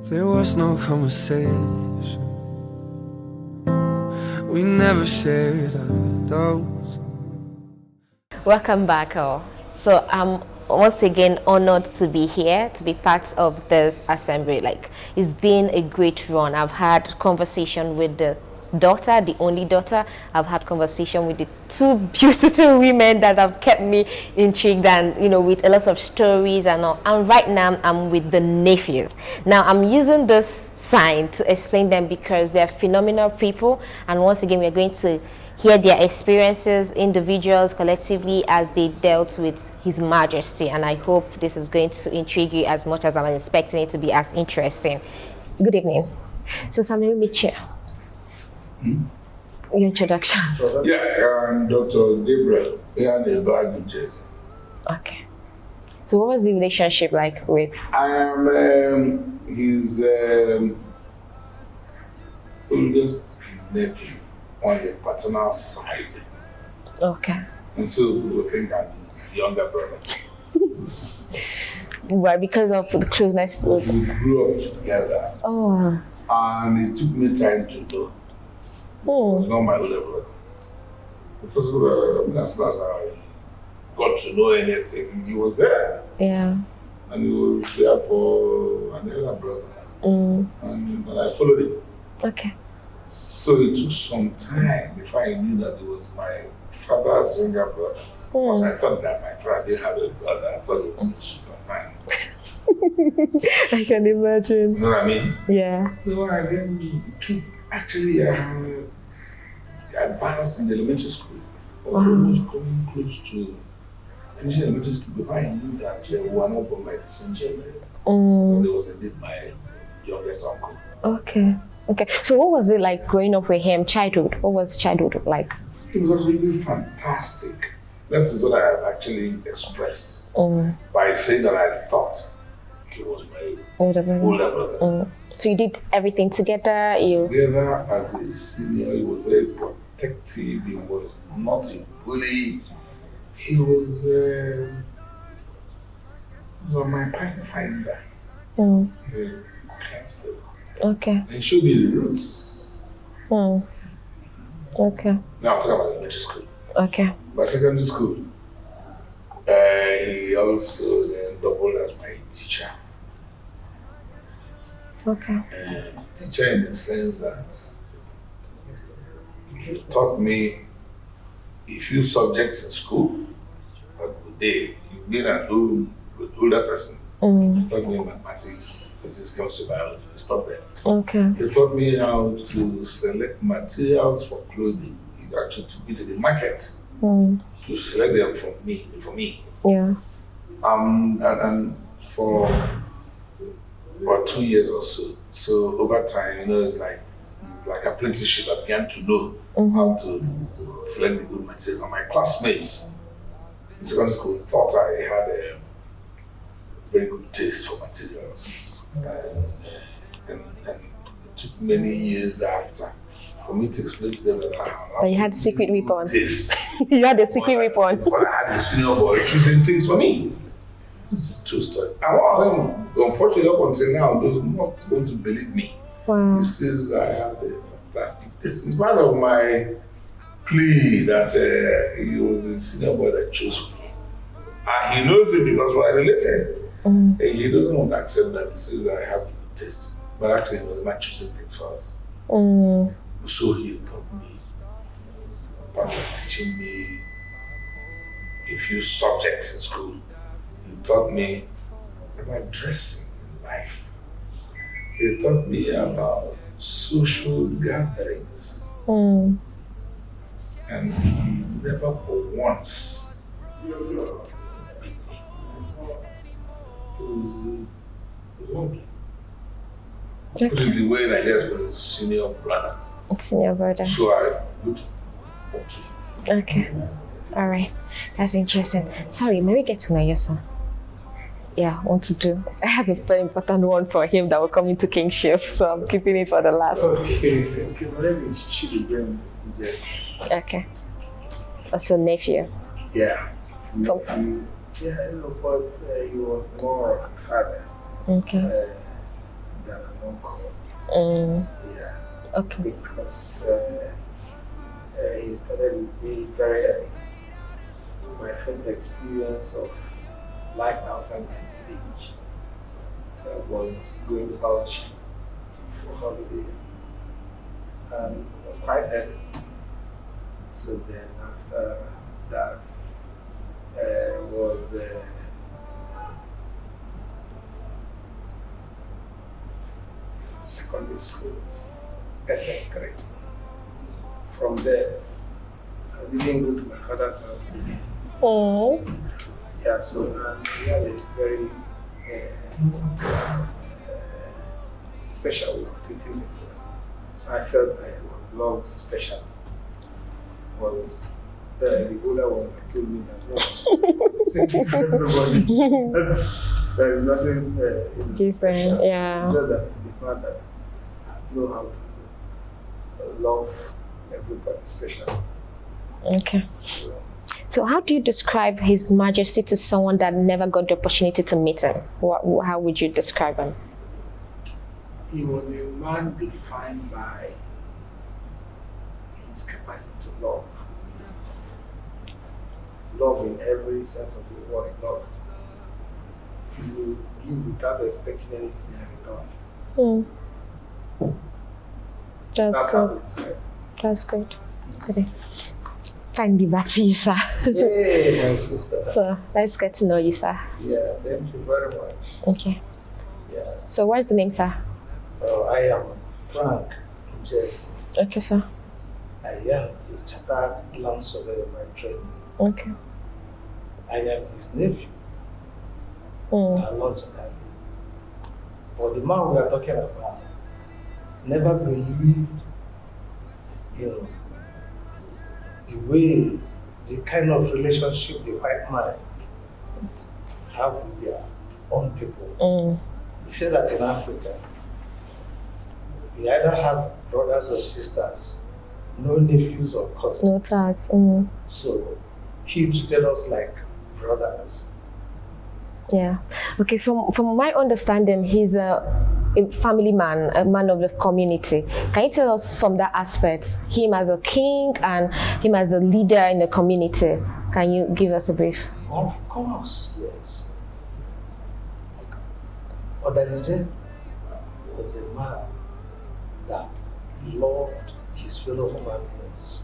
There was no conversation. We never shared our doubts. Welcome back all. So I'm once again honored to be here, to be part of this assembly. Like, it's been a great run. I've had conversation with the daughter, the only daughter. I've had conversation with the two beautiful women that have kept me intrigued and, you know, with a lot of stories and all. And right now I'm with the nephews. Now I'm using this sign to explain them because they're phenomenal people, and once again we're going to hear their experiences, individuals, collectively, as they dealt with His Majesty. And I hope this is going to intrigue you as much as I'm expecting it to be as interesting. Good evening. So Sammy, meet you. Your introduction. Yeah, I'm Dr. Gabriel Njeze. Okay. So what was the relationship like with? I am his oldest nephew on the paternal side. Okay. And so people think I'm his younger brother. Why? Because of the closeness? We grew up together. Oh. And it took me time to know. He was not my older brother. Because as soon as I got to know anything, he was there. Yeah. And he was there for an elder brother. And I followed him. Okay. So it took some time before I knew that it was my father's younger brother. Because I thought that my father didn't have a brother. I thought it was a Superman. I can imagine. You know what I mean? Yeah. So I then took, actually, advanced in the elementary school. Almost coming close to finishing elementary school before I knew that we were not born by the same gender. And there was indeed my youngest uncle. Okay. Okay. So what was it like growing up with him, childhood? What was childhood like? It was really fantastic. That is what I have actually expressed by saying that I thought he was my older brother. So you did everything together? Together as a senior, he was very protective, he was not a bully. He was my pathfinder. Okay. He showed me the roots. Okay. Now I'm talking about elementary school. Okay. By secondary school, he also then doubled as my teacher. Okay. Teacher in the sense that he taught me a few subjects in school, but you being at home with older person. He taught me mathematics, physics, chemistry, biology. He stopped there. Okay. He taught me how to select materials for clothing. He actually took me to the market to select them for me. Yeah. And for about 2 years or so. So over time, you know, it's like apprenticeship. I began to know how to select the good materials. And my classmates in secondary school thought I had a very good taste for materials. And it took many years after for me to explain to them that you had secret weapon. Taste. You had a secret weapon. But I had a senior boy choosing things for me. It's a true story. And one of them, unfortunately, up until now, does not want to believe me. Wow. He says I have a fantastic taste. It's part of my plea that he was a senior boy that chose me. And he knows it because we're related. He doesn't want to accept that. He says I have a good taste. But actually, it was about choosing things for us. So he taught me, apart from teaching me a few subjects in school, he taught me about dressing in life. He taught me about social gatherings. And he never for once beat me. It was lovely. Okay. Put it the way I just was a senior brother. Senior brother. So I looked up to him. Okay. All right. That's interesting. Sorry, may we get to know your son? Yeah, I have a very important one for him that will come into kingship, so I'm keeping it for the last. Okay, thank you. My name is Chidubem Njeze. Okay. Also nephew. Yeah. Nephew. Yeah, no, but he was more of a father. Okay. than an uncle. Yeah. Okay. Because he started with me very early. My first experience of life outside my village was going out for holiday. It was quite early. So then after that was secondary school, SS3. From there, I didn't go to my father's house. Oh. Yeah, so we had a very special way of treating me. So I felt I was loved special. Was the older one that told me that no, same thing for everybody. There is nothing different, special. yeah. Just that the man that know how to love everybody special. Okay. So how do you describe His Majesty to someone that never got the opportunity to meet him? How would you describe him? He was a man defined by his capacity to love. Love in every sense of the word, love. He will give without expecting anything in return. That's how it's said. That's great. Okay. Kindly back to you, sir. Hey, my sister. So let's get to know you, sir. Yeah, thank you very much. Okay. Yeah. So what's the name, sir? I am Frank Njeze. Okay, sir. I am a chartered land surveyor by training. Okay. I am his nephew. Logically. But the man we are talking about never believed in the kind of relationship the white man have with their own people. He said that in Africa, we either have brothers or sisters, no nephews or cousins. No tax. So he treated us like brothers. Yeah. Okay. From my understanding, he's a family man, a man of the community. Can you tell us from that aspect, him as a king and him as a leader in the community? Can you give us a brief? Of course, yes. Odalije was a man that loved his fellow human beings.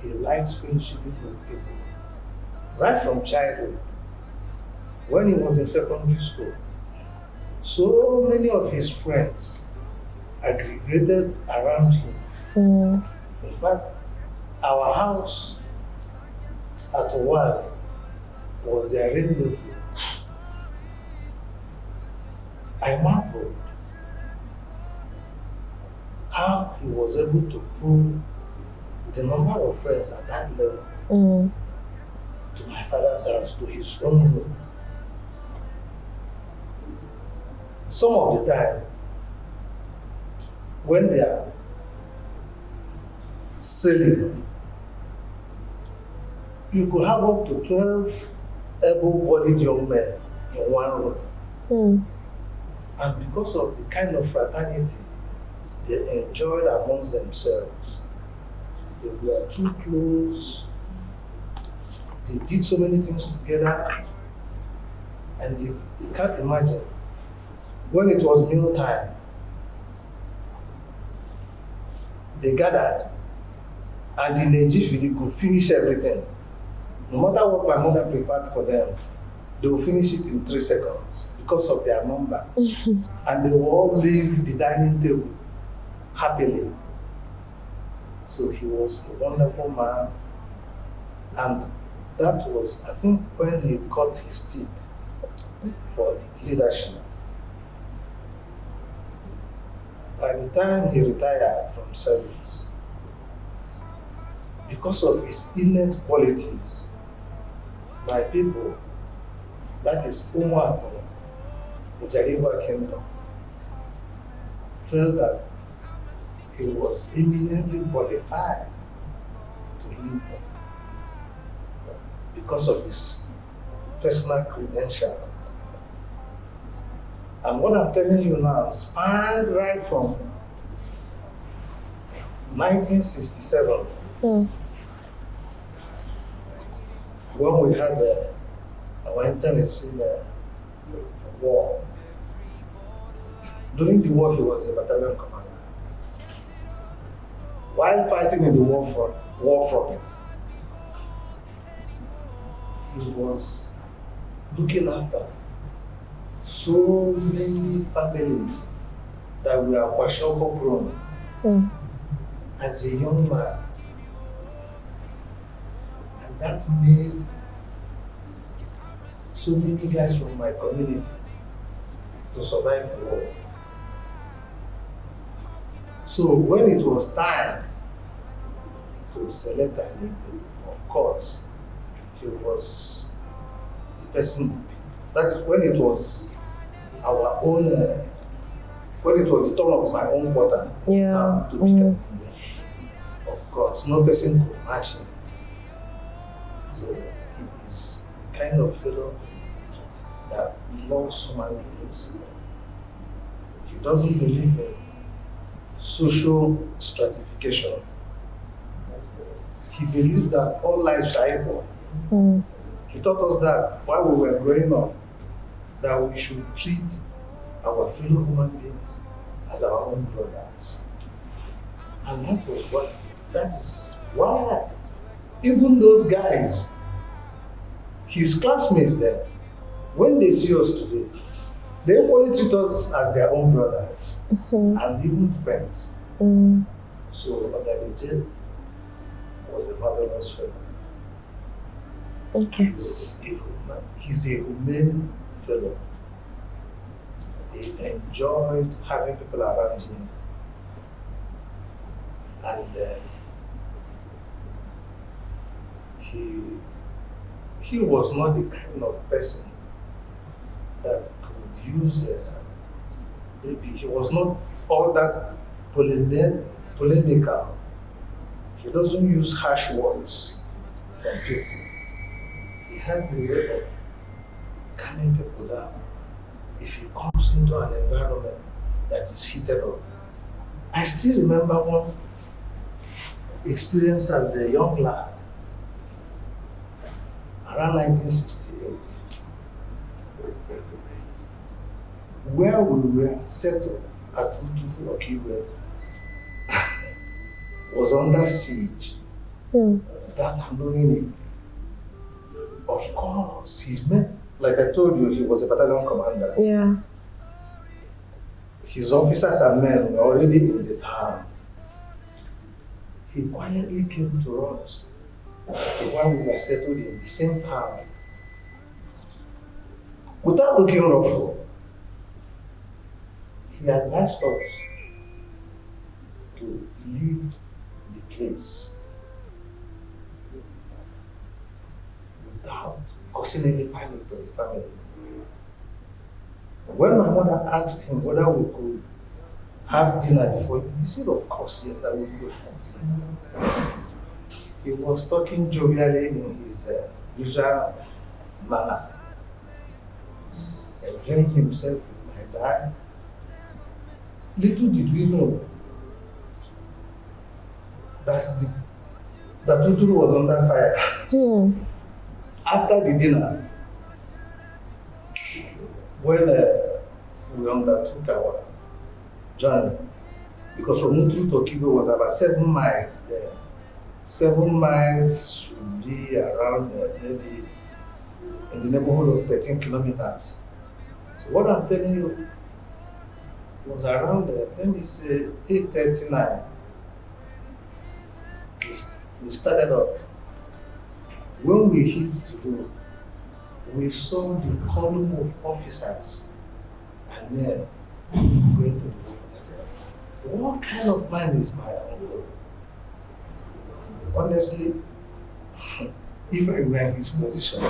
He likes friendship with people. Right from childhood, when he was in secondary school, so many of his friends aggregated around him. In fact, our house at one was their rendezvous. I marveled how he was able to pull the number of friends at that level to my father's house, to his own room. Some of the time, when they are selling, you could have up to 12 able-bodied young men in one room. And because of the kind of fraternity they enjoyed amongst themselves, they were too close, they did so many things together, and you can't imagine. When it was meal time, they gathered, and in a jiffy they could finish everything. No matter what my mother prepared for them, they will finish it in 3 seconds because of their number. And they will all leave the dining table happily. So he was a wonderful man, and that was, I think, when he cut his teeth for leadership. By the time he retired from service, because of his innate qualities, my people, that is Umuavulu, Ujaligwa kingdom, felt that he was eminently qualified to lead them because of his personal credentials. And what I'm telling you now spanned right from 1967, when we had our internets in the war. During the war, he was a battalion commander. While fighting in the war front, he was looking after so many families that were kwashoko prone as a young man. And that made so many guys from my community to survive the war. So when it was time to select an Igwe, of course, he was the person we picked. That is when it was our own, when it was the turn of my own water to pick an Igwe. Of course, no person could match him. So he is the kind of fellow that loves human beings. He doesn't believe in social stratification. He believes that all lives are equal. He taught us that while we were growing up, that we should treat our fellow human beings as our own brothers. And that is why even those guys, his classmates there, when they see us today, they only treat us as their own brothers and even friends. So Odalije Chat was a marvelous fellow. Okay. He's a humane fellow. He enjoyed having people around him. And he was not the kind of person that could use, maybe he was not all that polemical. He doesn't use harsh words on people. He has a way of calming people down. If he comes into an environment that is heated up. I still remember one experience as a young lad, around 1968, where we were settled at Ojukwu was under siege. That annoying. Of course, his men, like I told you, he was a battalion commander. Yeah. His officers and men were already in the town. He quietly came to us while we were settled in the same town. Without looking rough, he advised us to leave the place without causing any panic to the family. When my mother asked him whether we could have dinner before him, he said, of course, yes, I will go have dinner. He was talking jovially in his usual manner, enjoying himself with my dad. Little did we know that Uturu was under fire. After the dinner, when we undertook our journey, because from Uturu to Kibo was about 7 miles there. 7 miles should be around maybe in the neighborhood of 13 kilometers. So what I'm telling you was around, let me say, 8:39. We started up. When we hit the road, we saw the column of officers and men going to the road. I said, what kind of man is my uncle? Honestly, if I were in his position,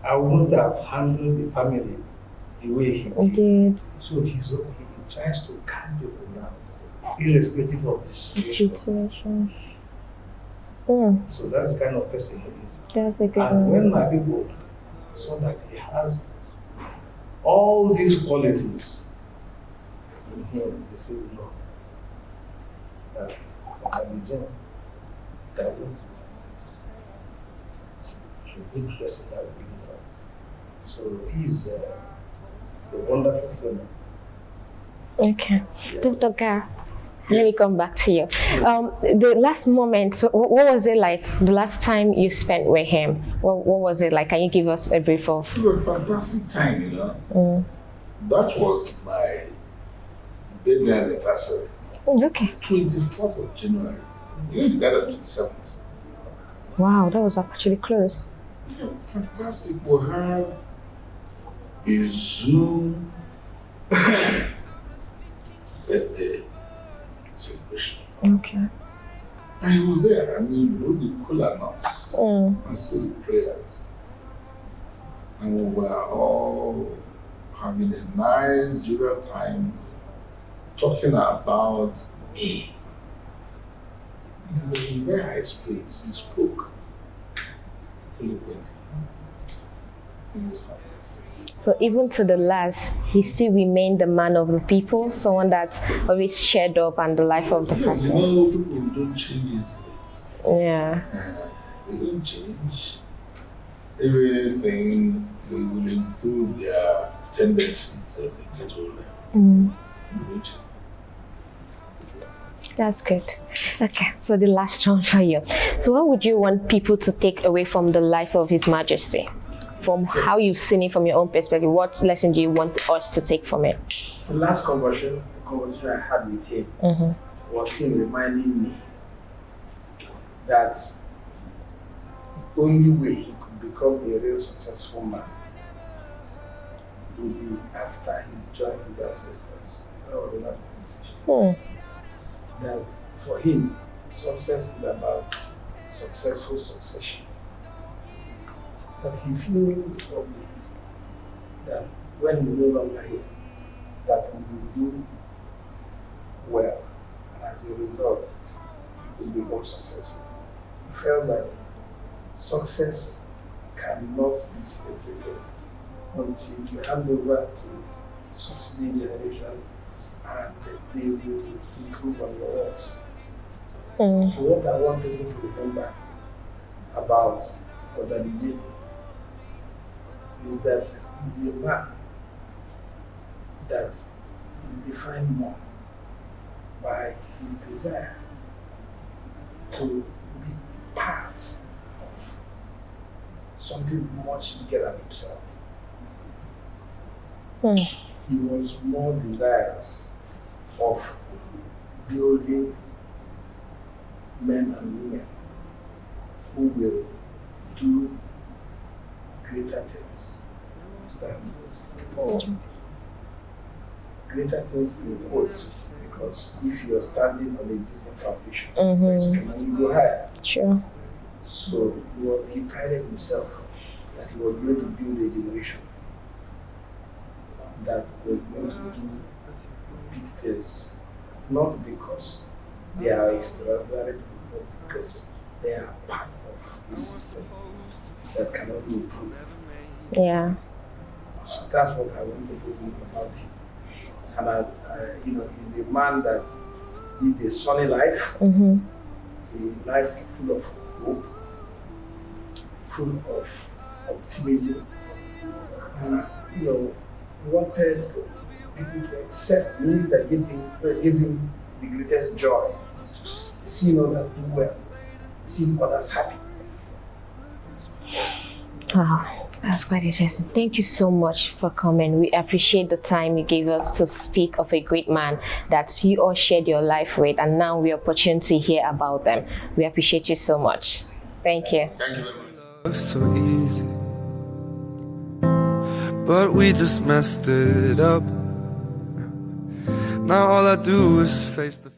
I wouldn't have handled the family the way he did. So he tries to calm people down, irrespective of the situation. So that's the kind of person he is. That's a good and when my people saw that he has all these qualities in him, they say no. That Abidjan, that should be the person that will bring it out. So he's a wonderful fellow. Okay. Dr. Gar, let me come back to you. The last moment, what was it like the last time you spent with him? What was it like? Can you give us a brief of? It was a fantastic time, you know. That was my baby anniversary. Okay. 24th of January. You know, that on 27th. Wow, that was actually close. Yeah, fantastic. We had a Zoom birthday celebration. Okay. And he was there. I mean, you know, the cola nuts and say the prayers. And we were all having a nice, jovial time talking about me. He was in very high spirits. He spoke eloquently. It was fantastic. So even to the last, he still remained the man of the people, someone that always cheered up and the life of the Yes, you people. know, people don't change easily. Yeah. They don't change. Everything, they will improve their tendencies as they get older. They don't change. That's good. Okay, so the last one for you. So what would you want people to take away from the life of His Majesty? From how you've seen it from your own perspective, what lesson do you want us to take from it? The last conversation I had with him was him reminding me that the only way he could become a real successful man would be after he joined his ancestors. That was the last conversation. That for him, success is about successful succession. That he feels of it, that when he's no longer here, that we will do well, and as a result, he will be more successful. He felt that success cannot be celebrated until you hand over to succeeding generation and they will improve on your works. So what I want people to remember about Odalije is that he's a man that is defined more by his desire to be part of something much bigger than himself. He was more desirous of building men and women who will do greater things than greater things in quotes, because if you are standing on the existing foundation, you can only go higher. Sure. So he prided himself that he was going to build a generation that was going to do big things, not because they are extraordinary people, but because they are part of a system that can only improve. Yeah. So that's what I want people to know about him. And he's a man that lived a sunny life, a life full of hope, full of optimism, and wanted people to accept the news that gave him the greatest joy is to see others do well, see others happy. Wow, that's quite interesting. Thank you so much for coming. We appreciate the time you gave us to speak of a great man that you all shared your life with, and now we have opportunity to hear about them. We appreciate you so much. Thank you. Thank you very much. Love so easy, but we just messed it up. Now all I do is face the